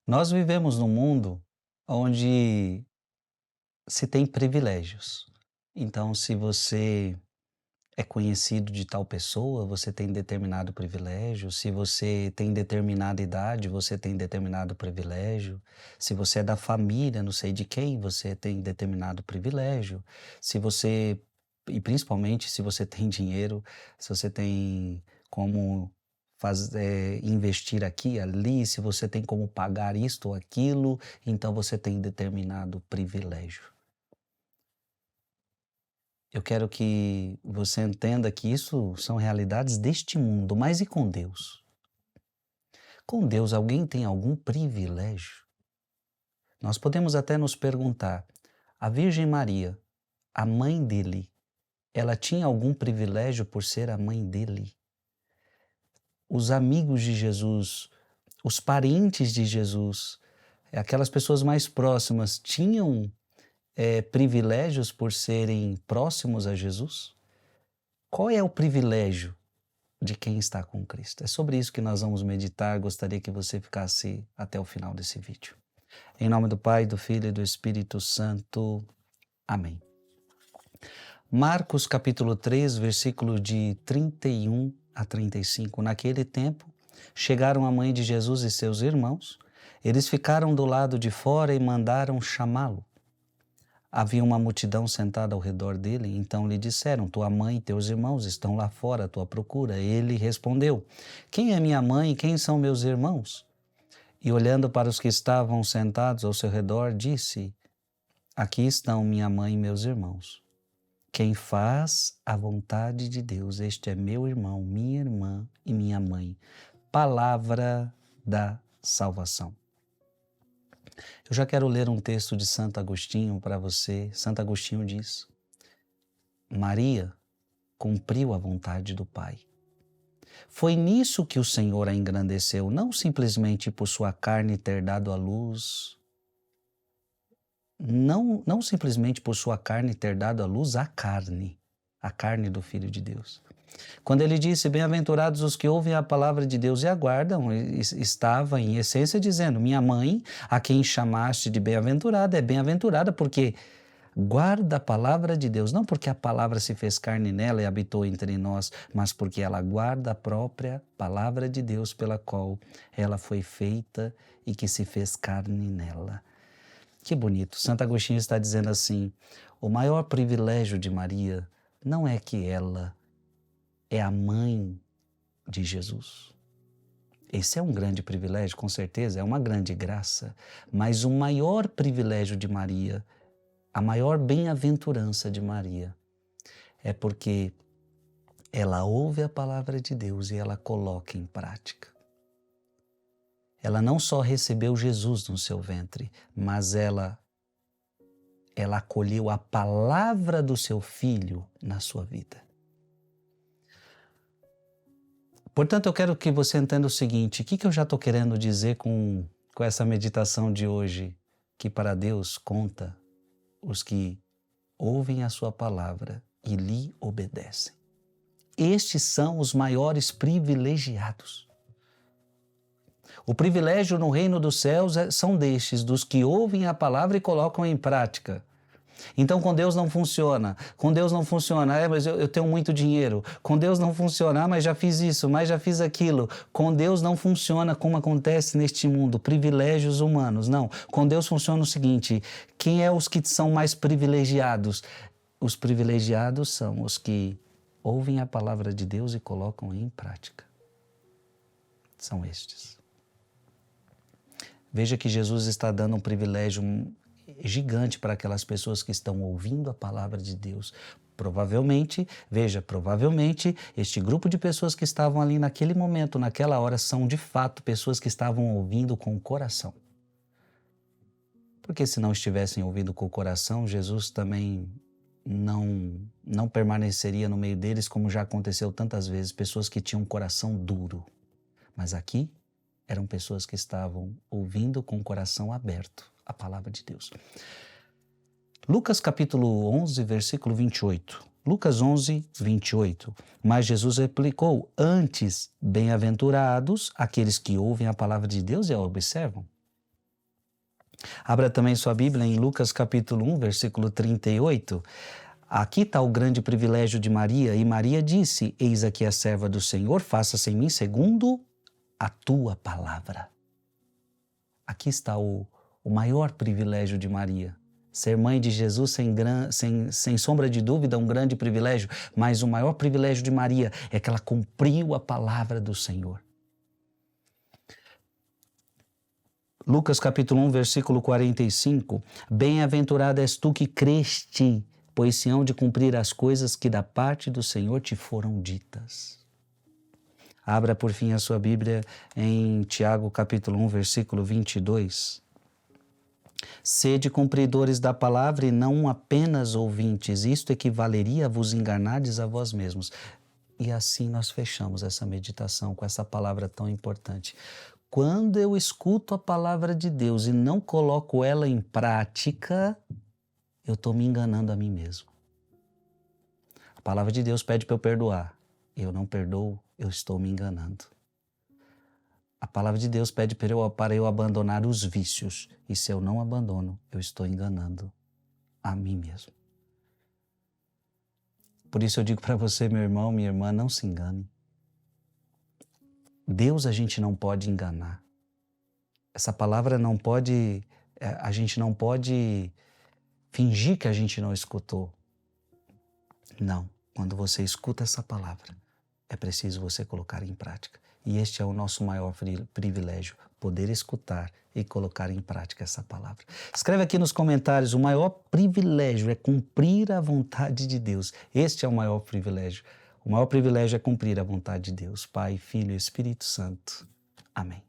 Nós vivemos num mundo onde se tem privilégios. Então, se você é conhecido de tal pessoa, você tem determinado privilégio. Se você tem determinada idade, você tem determinado privilégio. Se você é da família, não sei de quem, você tem determinado privilégio. Se você, e principalmente se você tem dinheiro, se você tem como investir aqui, ali, se você tem como pagar isto ou aquilo, então você tem determinado privilégio. Eu quero que você entenda que isso são realidades deste mundo, mas e com Deus? Com Deus, alguém tem algum privilégio? Nós podemos até nos perguntar: a Virgem Maria, a mãe dele, ela tinha algum privilégio por ser a mãe dele? Os amigos de Jesus, os parentes de Jesus, aquelas pessoas mais próximas, tinham privilégios por serem próximos a Jesus? Qual é o privilégio de quem está com Cristo? É sobre isso que nós vamos meditar. Gostaria que você ficasse até o final desse vídeo. Em nome do Pai, do Filho e do Espírito Santo. Amém. Marcos capítulo 3, versículo de 31 a 35. Naquele tempo, chegaram a mãe de Jesus e seus irmãos. Eles ficaram do lado de fora e mandaram chamá-lo. Havia uma multidão sentada ao redor dele, então lhe disseram: tua mãe e teus irmãos estão lá fora à tua procura. Ele respondeu: quem é minha mãe e quem são meus irmãos? E olhando para os que estavam sentados ao seu redor, disse: aqui estão minha mãe e meus irmãos. Quem faz a vontade de Deus, este é meu irmão, minha irmã e minha mãe. Palavra da salvação. Eu já quero ler um texto de Santo Agostinho para você. Santo Agostinho diz: Maria cumpriu a vontade do Pai. Foi nisso que o Senhor a engrandeceu, não simplesmente por sua carne ter dado à luz, não simplesmente por sua carne ter dado à luz a carne do Filho de Deus. Quando ele disse: bem-aventurados os que ouvem a palavra de Deus e aguardam, estava em essência dizendo: minha mãe, a quem chamaste de bem-aventurada, é bem-aventurada porque guarda a palavra de Deus, não porque a palavra se fez carne nela e habitou entre nós, mas porque ela guarda a própria palavra de Deus pela qual ela foi feita e que se fez carne nela. Que bonito. Santo Agostinho está dizendo assim: o maior privilégio de Maria não é que ela é a mãe de Jesus. Esse é um grande privilégio, com certeza, é uma grande graça, mas o maior privilégio de Maria, a maior bem-aventurança de Maria, é porque ela ouve a palavra de Deus e ela coloca em prática. Ela não só recebeu Jesus no seu ventre, mas ela acolheu a palavra do seu filho na sua vida. Portanto, eu quero que você entenda o seguinte: o que eu já estou querendo dizer com essa meditação de hoje? Que para Deus conta os que ouvem a sua palavra e lhe obedecem. Estes são os maiores privilegiados. O privilégio no reino dos céus são destes, dos que ouvem a palavra e colocam em prática. Então com Deus não funciona. Com Deus não funciona. Mas eu tenho muito dinheiro. Com Deus não funciona. Mas já fiz isso, mas já fiz aquilo. Com Deus não funciona como acontece neste mundo. Privilégios humanos. Não. Com Deus funciona o seguinte: quem é os que são mais privilegiados? Os privilegiados são os que ouvem a palavra de Deus e colocam em prática. São estes. Veja que Jesus está dando um privilégio gigante para aquelas pessoas que estão ouvindo a palavra de Deus. Provavelmente, este grupo de pessoas que estavam ali naquele momento, naquela hora, são de fato pessoas que estavam ouvindo com o coração. Porque se não estivessem ouvindo com o coração, Jesus também não permaneceria no meio deles, como já aconteceu tantas vezes, pessoas que tinham um coração duro. Mas aqui eram pessoas que estavam ouvindo com o coração aberto a palavra de Deus. Lucas capítulo 11, versículo 28. Lucas 11, 28. Mas Jesus replicou: antes, bem-aventurados aqueles que ouvem a palavra de Deus e a observam. Abra também sua Bíblia em Lucas capítulo 1, versículo 38. Aqui está o grande privilégio de Maria. E Maria disse: eis aqui a serva do Senhor, faça-se em mim segundo a tua palavra. Aqui está o maior privilégio de Maria. Ser mãe de Jesus, sem sombra de dúvida, um grande privilégio, mas o maior privilégio de Maria é que ela cumpriu a palavra do Senhor. Lucas capítulo 1, versículo 45, bem-aventurada és tu que creste, pois se hão de cumprir as coisas que da parte do Senhor te foram ditas. Abra por fim a sua Bíblia em Tiago capítulo 1, versículo 22. Sede cumpridores da palavra e não apenas ouvintes, isto equivaleria a vos enganardes a vós mesmos. E assim nós fechamos essa meditação com essa palavra tão importante. Quando eu escuto a palavra de Deus e não coloco ela em prática, eu estou me enganando a mim mesmo. A palavra de Deus pede para eu perdoar. Eu não perdoo, eu estou me enganando. A palavra de Deus pede para eu abandonar os vícios. E se eu não abandono, eu estou enganando a mim mesmo. Por isso eu digo para você, meu irmão, minha irmã, não se engane. Deus a gente não pode enganar. Essa palavra não pode, a gente não pode fingir que a gente não escutou. Não, quando você escuta essa palavra, é preciso você colocar em prática. E este é o nosso maior privilégio, poder escutar e colocar em prática essa palavra. Escreve aqui nos comentários, o maior privilégio é cumprir a vontade de Deus. Este é o maior privilégio. O maior privilégio é cumprir a vontade de Deus, Pai, Filho e Espírito Santo. Amém.